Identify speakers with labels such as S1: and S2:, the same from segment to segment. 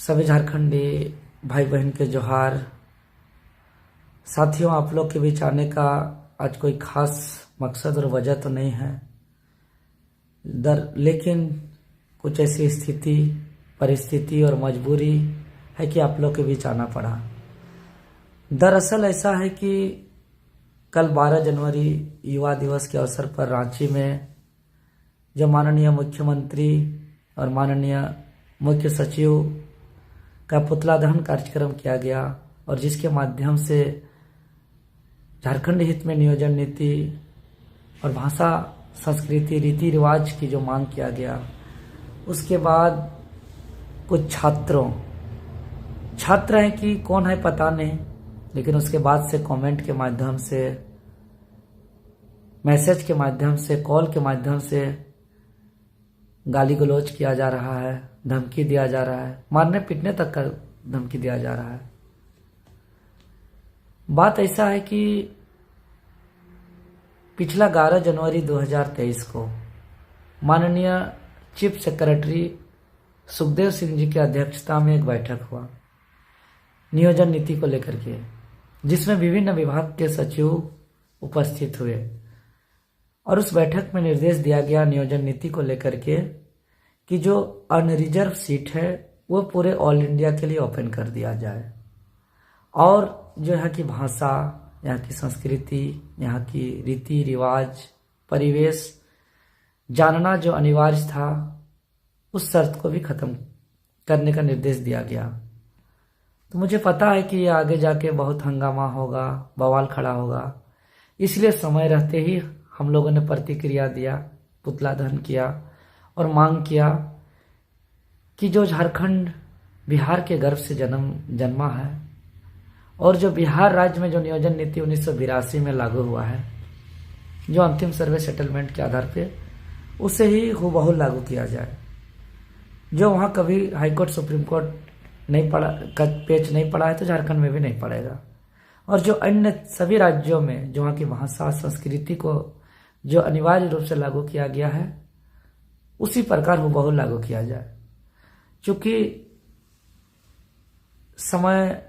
S1: सभी झारखंडी भाई बहन के जोहार। साथियों, आप लोग के बीच आने का आज कोई खास मकसद और वजह तो नहीं है, लेकिन कुछ ऐसी स्थिति, परिस्थिति और मजबूरी है कि आप लोग के बीच आना पड़ा। दरअसल ऐसा है कि कल 12 जनवरी युवा दिवस के अवसर पर रांची में जो माननीय मुख्यमंत्री और माननीय मुख्य सचिव का पुतला दहन कार्यक्रम किया गया और जिसके माध्यम से झारखंड हित में नियोजन नीति और भाषा, संस्कृति, रीति रिवाज की जो मांग किया गया, उसके बाद कुछ छात्र हैं कि कौन है पता नहीं, लेकिन उसके बाद से कमेंट के माध्यम से, मैसेज के माध्यम से, कॉल के माध्यम से गाली गलौज किया जा रहा है, धमकी दिया जा रहा है, मारने पीटने तक का धमकी दिया जा रहा है। बात ऐसा है कि पिछला 11 जनवरी 2023 को माननीय चीफ सेक्रेटरी सुखदेव सिंह जी की अध्यक्षता में एक बैठक हुआ नियोजन नीति को लेकर के, जिसमें विभिन्न विभाग के सचिव उपस्थित हुए और उस बैठक में निर्देश दिया गया नियोजन नीति को लेकर के कि जो अनरिजर्व सीट है वो पूरे ऑल इंडिया के लिए ओपन कर दिया जाए और जो यहाँ की भाषा, यहाँ की संस्कृति, यहाँ की रीति रिवाज, परिवेश जानना जो अनिवार्य था, उस शर्त को भी खत्म करने का निर्देश दिया गया। तो मुझे पता है कि ये आगे जाके बहुत हंगामा होगा, बवाल खड़ा होगा, इसलिए समय रहते ही हम लोगों ने प्रतिक्रिया दिया, पुतला दहन किया और मांग किया कि जो झारखंड बिहार के गर्भ से जन्मा है और जो बिहार राज्य में जो नियोजन नीति 1982 में लागू हुआ है, जो अंतिम सर्वे सेटलमेंट के आधार पे, उसे ही हूबहू लागू किया जाए। जो वहाँ कभी हाईकोर्ट, सुप्रीम कोर्ट नहीं पड़ा, पेच नहीं पड़ा है, तो झारखंड में भी नहीं पड़ेगा। और जो अन्य सभी राज्यों में जो वहाँ की भाषा, संस्कृति को जो अनिवार्य रूप से लागू किया गया है, उसी प्रकार हूबहू लागू किया जाए। चूंकि समय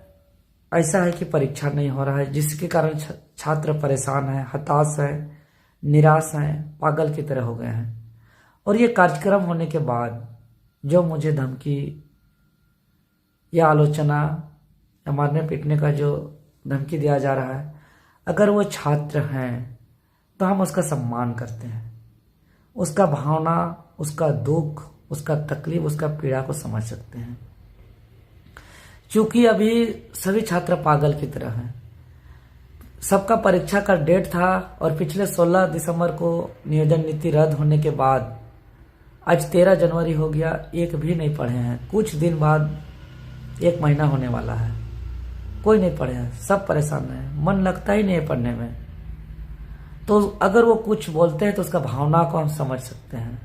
S1: ऐसा है कि परीक्षा नहीं हो रहा है, जिसके कारण छात्र परेशान हैं, हताश हैं, निराश हैं, पागल की तरह हो गए हैं। और ये कार्यक्रम होने के बाद जो मुझे धमकी या आलोचना या मारने पीटने का जो धमकी दिया जा रहा है, अगर वो छात्र हैं तो हम उसका सम्मान करते हैं, उसका भावना, उसका दुख, उसका तकलीफ, उसका पीड़ा को समझ सकते हैं। क्योंकि अभी सभी छात्र पागल की तरह हैं। सबका परीक्षा का डेट था और पिछले 16 दिसंबर को नियोजन नीति रद्द होने के बाद आज 13 जनवरी हो गया, एक भी नहीं पढ़े हैं। कुछ दिन बाद 1 महीना होने वाला है, कोई नहीं पढ़े हैं, सब परेशान हैं, मन लगता ही नहीं है पढ़ने में। तो अगर वो कुछ बोलते हैं तो उसका भावना को हम समझ सकते हैं।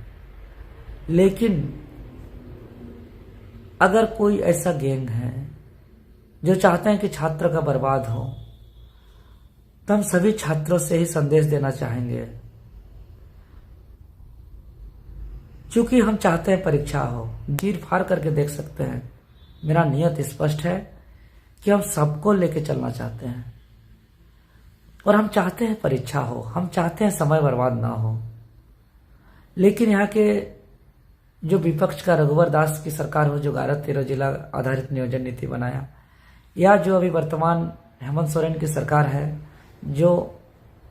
S1: लेकिन अगर कोई ऐसा गैंग है जो चाहते हैं कि छात्र का बर्बाद हो, तो हम सभी छात्रों से ही संदेश देना चाहेंगे, क्योंकि हम चाहते हैं परीक्षा हो। चीर फाड़ करके देख सकते हैं, मेरा नियत स्पष्ट है कि हम सबको लेके चलना चाहते हैं और हम चाहते हैं परीक्षा हो, हम चाहते हैं समय बर्बाद ना हो। लेकिन यहाँ के जो विपक्ष का रघुवर दास की सरकार हो, जो 11-13 जिला आधारित नियोजन नीति बनाया, या जो अभी वर्तमान हेमंत सोरेन की सरकार है, जो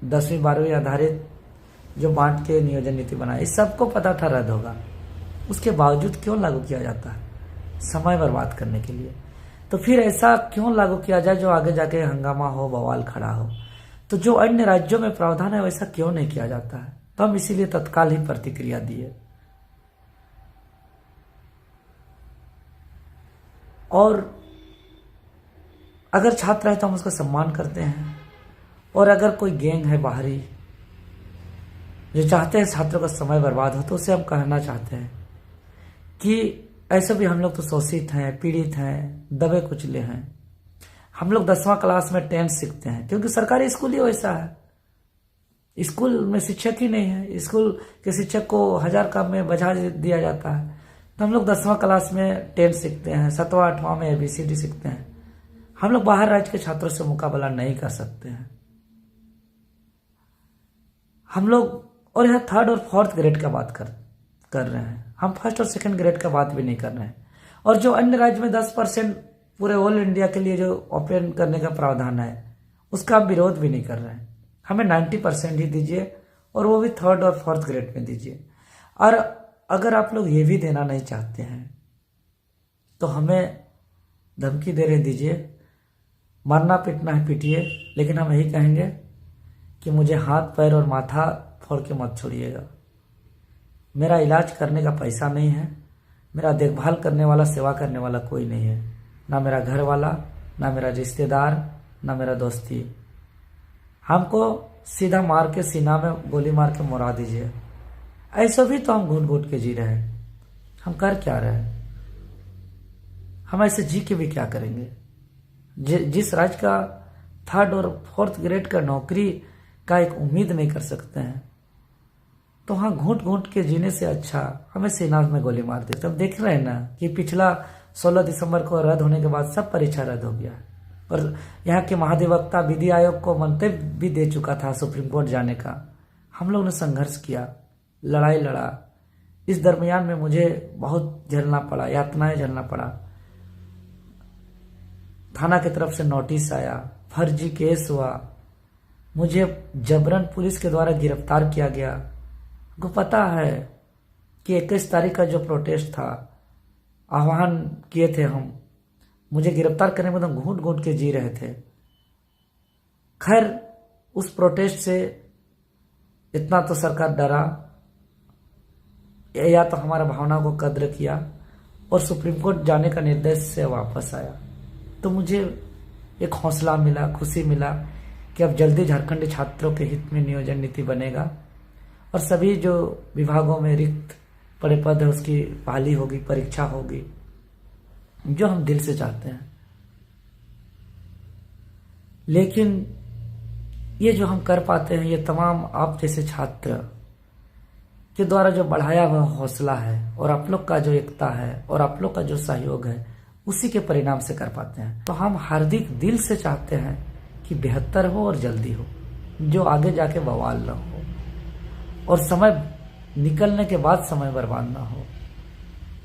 S1: 10वीं-12वीं आधारित जो बांट के नियोजन नीति बनाया, इस सबको पता था रद्द होगा, उसके बावजूद क्यों लागू किया जाता है? समय बर्बाद करने के लिए। तो फिर ऐसा क्यों लागू किया जाए जो आगे जाके हंगामा हो, बवाल खड़ा हो? तो जो अन्य राज्यों में प्रावधान है वैसा क्यों नहीं किया जाता है? तो हम इसीलिए तत्काल ही प्रतिक्रिया दिए। और अगर छात्र है तो हम उसका सम्मान करते हैं, और अगर कोई गैंग है बाहरी जो चाहते हैं छात्रों का समय बर्बाद हो, तो उसे हम कहना चाहते हैं कि ऐसे भी हम लोग तो शोषित हैं, पीड़ित हैं, दबे कुचले हैं। हम लोग 10वां क्लास में 10 सीखते हैं, क्योंकि सरकारी स्कूल ही वैसा है। स्कूल में शिक्षक ही नहीं है, स्कूल के शिक्षक को 1000 काम में बजा दिया जाता है। तो हम लोग 10वां क्लास में 10 सीखते हैं, 7वां 8वां में ABCD सीखते हैं। हम लोग बाहर राज्य के छात्रों से मुकाबला नहीं कर सकते हैं। हम लोग और यहाँ 3rd और 4th ग्रेड का बात कर रहे हैं, हम 1st और 2nd ग्रेड का बात भी नहीं कर रहे हैं। और जो अन्य राज्य में 10% पूरे ऑल इंडिया के लिए जो ओपन करने का प्रावधान है, उसका हम विरोध भी नहीं कर रहे हैं। हमें 90% ही दीजिए, और वो भी 3rd और 4th ग्रेड में दीजिए। और अगर आप लोग ये भी देना नहीं चाहते हैं तो हमें धमकी दे रहे दीजिए, मारना पीटना है पीटिए, लेकिन हम यही कहेंगे कि मुझे हाथ पैर और माथा फोड़ के मत छोड़िएगा। मेरा इलाज करने का पैसा नहीं है, मेरा देखभाल करने वाला, सेवा करने वाला कोई नहीं है, ना मेरा घर वाला, ना मेरा रिश्तेदार, ना मेरा दोस्ती। हमको सीधा मार के सीना में गोली मार के मरा दीजिए। ऐसा भी तो हम घुट घुट के जी रहे हैं, हम कर क्या रहे हैं? हम ऐसे जी के भी क्या करेंगे? जिस राज्य का 3rd और 4th ग्रेड का नौकरी का एक उम्मीद नहीं कर सकते हैं, तो हाँ, घूट घूट के जीने से अच्छा हमें सीना में गोली मार देते। हम देख रहे हैं ना कि पिछला 16 दिसंबर को रद्द होने के बाद सब परीक्षा रद्द हो गया, और यहाँ के महाधिवक्ता विधि आयोग को मंतव्य भी दे चुका था सुप्रीम कोर्ट जाने का। हम लोग ने संघर्ष किया, लड़ाई लड़ा। इस दरमियान में मुझे बहुत झेलना पड़ा, यातनाएं झेलना पड़ा। थाना की तरफ से नोटिस आया, फर्जी केस हुआ, मुझे जबरन पुलिस के द्वारा गिरफ्तार किया गया। को पता है कि 21 तारीख का जो प्रोटेस्ट था, आह्वान किए थे हम, मुझे गिरफ्तार करने में तो घूट घूट के जी रहे थे। खैर, उस प्रोटेस्ट से इतना तो सरकार डरा, या तो हमारा भावना को कद्र किया और सुप्रीम कोर्ट जाने का निर्देश से वापस आया। तो मुझे एक हौसला मिला, खुशी मिला कि अब जल्दी झारखंडी छात्रों के हित में नियोजन नीति बनेगा, और सभी जो विभागों में रिक्त पड़े पद है उसकी बहाली होगी, परीक्षा होगी, जो हम दिल से चाहते हैं। लेकिन ये जो हम कर पाते हैं, ये तमाम आप जैसे छात्र के द्वारा जो बढ़ाया हुआ हौसला है, और आप लोग का जो एकता है, और आप लोग का जो सहयोग है, उसी के परिणाम से कर पाते हैं। तो हम हार्दिक दिल से चाहते हैं कि बेहतर हो और जल्दी हो, जो आगे जाके बवाल न हो, और समय निकलने के बाद समय बर्बाद ना हो।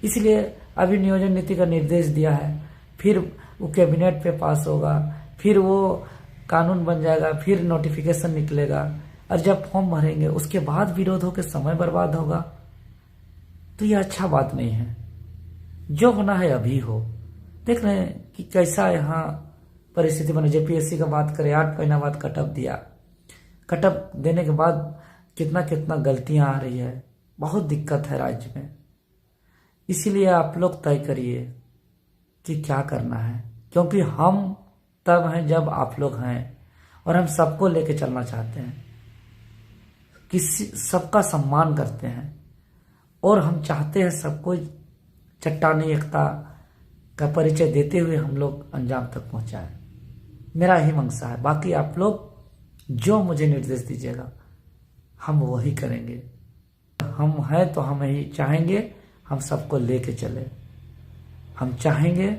S1: इसलिए अभी नियोजन नीति का निर्देश दिया है, फिर वो कैबिनेट पे पास होगा, फिर वो कानून बन जाएगा, फिर नोटिफिकेशन निकलेगा, और जब फॉर्म भरेंगे उसके बाद विरोध होकर समय बर्बाद होगा। तो ये अच्छा बात नहीं है। जो होना है अभी हो। देख रहे हैं कि कैसा यहाँ परिस्थिति बनी। JPSC का बात करें, 8 महीना बाद कटअप दिया, कटअप देने के बाद कितना कितना गलतियां आ रही है, बहुत दिक्कत है राज्य में। इसीलिए आप लोग तय करिए कि क्या करना है, क्योंकि हम तब हैं जब आप लोग हैं, और हम सबको लेके चलना चाहते हैं, किसी सबका सम्मान करते हैं, और हम चाहते हैं सबको चट्टानी एकता का परिचय देते हुए हम लोग अंजाम तक पहुंचाएं। मेरा यही मंशा है। बाकी आप लोग जो मुझे निर्देश दीजिएगा हम वही करेंगे। हम हैं तो हम यही चाहेंगे, हम सबको लेके चले। हम चाहेंगे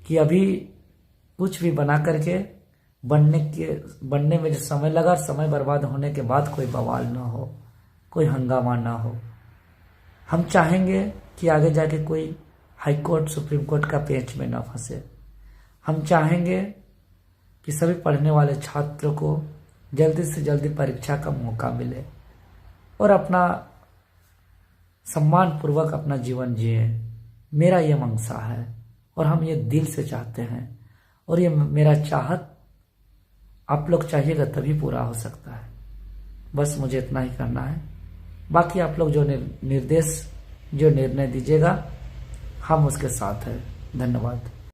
S1: कि अभी कुछ भी बना करके बनने में जो समय लगा, समय बर्बाद होने के बाद कोई बवाल ना हो, कोई हंगामा ना हो। हम चाहेंगे कि आगे जाके कोई हाई कोर्ट, सुप्रीम कोर्ट का पेच में ना फंसे। हम चाहेंगे कि सभी पढ़ने वाले छात्रों को जल्दी से जल्दी परीक्षा का मौका मिले, और अपना सम्मान पूर्वक अपना जीवन जिए। मेरा ये मंशा है, और हम ये दिल से चाहते हैं, और ये मेरा चाहत आप लोग चाहिएगा तभी पूरा हो सकता है। बस मुझे इतना ही करना है। बाकी आप लोग जो निर्देश, जो निर्णय दीजिएगा, हम उसके साथ हैं। धन्यवाद।